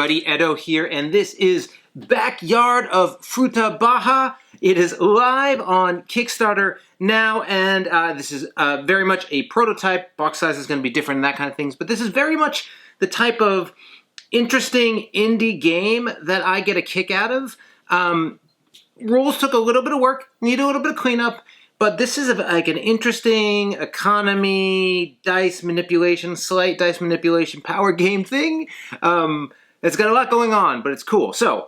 everybody, Edo here, and this is Backyard of Frutabaja. It is live on Kickstarter now, and this is very much a prototype. Box size is going to be different and that kind of things, but this is very much the type of interesting indie game that I get a kick out of. Rules took a little bit of work, need a little bit of cleanup, but this is like an interesting economy, dice manipulation, slight dice manipulation power game thing. It's got a lot going on, but it's cool. So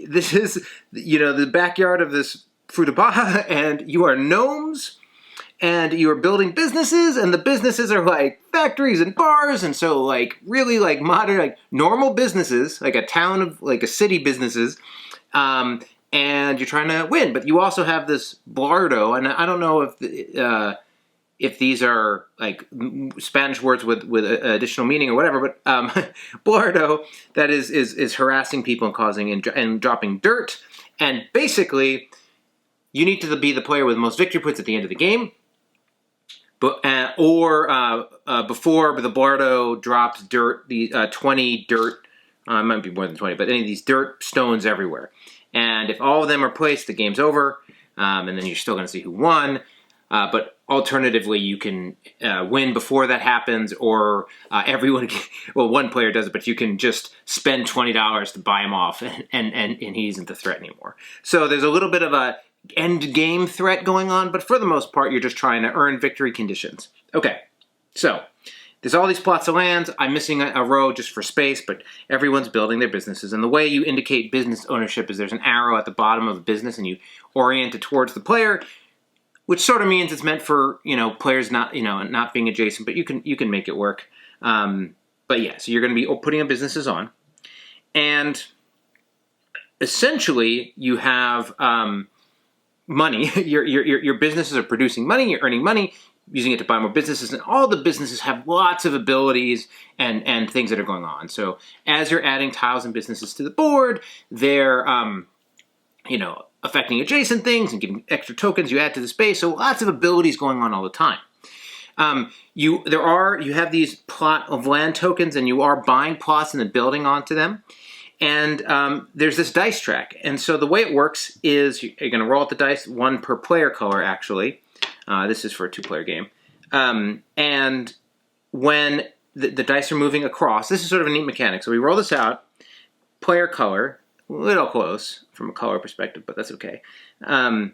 this is, the backyard of this Frutabaja, and you are gnomes, and you are building businesses, and the businesses are like factories and bars, and so like really like modern, like normal businesses, like a town of, like a city businesses. And you're trying to win, but you also have this Blardo, and I don't know if these are like Spanish words with additional meaning or whatever, but Blardo that is harassing people and causing and dropping dirt, and basically you need to be the player with the most victory points at the end of the game, but before the Blardo drops dirt, the 20 dirt, it might be more than 20, but any of these dirt stones everywhere. And if all of them are placed, the game's over, and then you're still going to see who won. But alternatively, you can win before that happens, or everyone can, well, one player does it, but you can just spend $20 to buy him off, and he isn't the threat anymore. So there's a little bit of a end game threat going on, but for the most part, you're just trying to earn victory conditions. Okay, so there's all these plots of lands. I'm missing a row just for space, but everyone's building their businesses. And the way you indicate business ownership is there's an arrow at the bottom of a business, and you orient it towards the player, which sort of means it's meant for, players not being adjacent, but you can make it work. But yeah, so you're going to be putting up businesses on, and essentially you have money. Your businesses are producing money. You're earning money, using it to buy more businesses, and all the businesses have lots of abilities and things that are going on. So as you're adding tiles and businesses to the board, they're affecting adjacent things and giving extra tokens you add to the space. So lots of abilities going on all the time. You have these plot of land tokens, and you are buying plots and then building onto them. And there's this dice track. And so the way it works is you're going to roll out the dice, one per player color, actually. This is for a two-player game. And when the dice are moving across, this is sort of a neat mechanic. So we roll this out, player color, a little close from a color perspective, but that's okay. The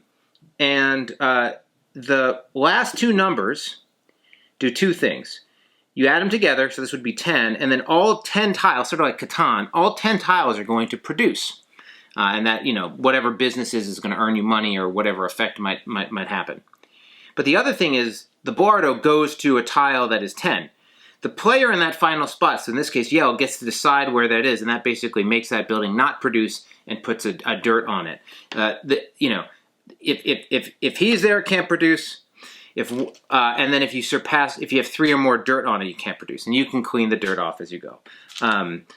last two numbers do two things. You add them together, so this would be 10, and then all 10 tiles, sort of like Catan, all 10 tiles are going to produce. And that, whatever business is going to earn you money, or whatever effect might happen. But the other thing is, the Blardo goes to a tile that is 10. The player in that final spot, so in this case Yell, gets to decide where that is, and that basically makes that building not produce and puts a dirt on it. If he's there, it can't produce. And then if you have 3 or more dirt on it, you can't produce, and you can clean the dirt off as you go.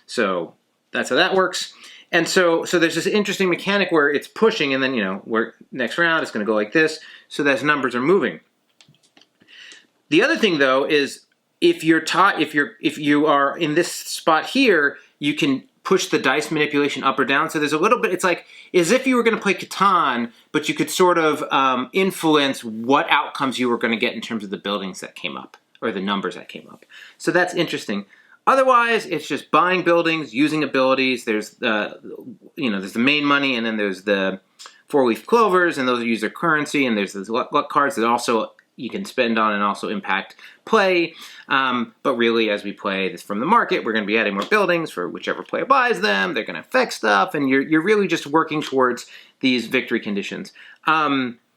So that's how that works. And so there's this interesting mechanic where it's pushing, and then where next round it's going to go like this, so that numbers are moving. The other thing though is if you are in this spot here, you can push the dice manipulation up or down. So there's a little bit. It's like as if you were going to play Catan, but you could sort of influence what outcomes you were going to get in terms of the buildings that came up or the numbers that came up. So that's interesting. Otherwise, it's just buying buildings, using abilities. There's there's the main money, and then there's the 4-leaf clovers, and those use their currency. And there's the luck cards that also you can spend on and also impact play. But really, as we play this from the market, we're going to be adding more buildings for whichever player buys them. They're going to affect stuff, and you're really just working towards these victory conditions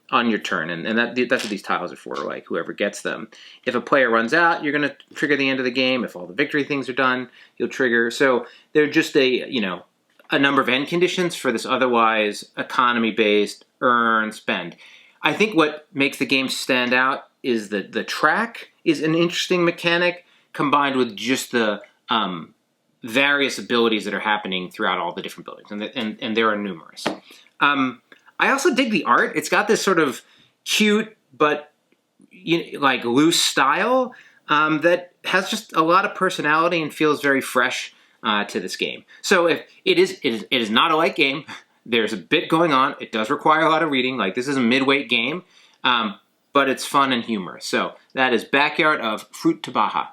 on your turn, and that's what these tiles are for, like whoever gets them. If a player runs out, you're going to trigger the end of the game. If all the victory things are done, you'll trigger. So they're just a number of end conditions for this otherwise economy-based earn, spend. I think what makes the game stand out is that the track is an interesting mechanic combined with just the various abilities that are happening throughout all the different buildings, and there are numerous. I also dig the art. It's got this sort of cute but loose style that has just a lot of personality and feels very fresh. to this game. So if it is not a light game. There's a bit going on. It does require a lot of reading. Like, this is a midweight game, but it's fun and humorous. So that is Backyard of Frutabaja.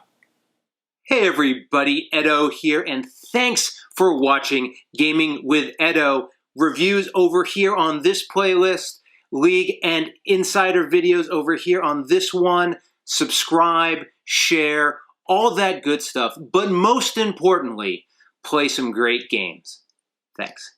Hey everybody, Edo here, and thanks for watching Gaming with Edo. Reviews over here on this playlist, League and Insider videos over here on this one. Subscribe, share, all that good stuff. But most importantly, play some great games. Thanks.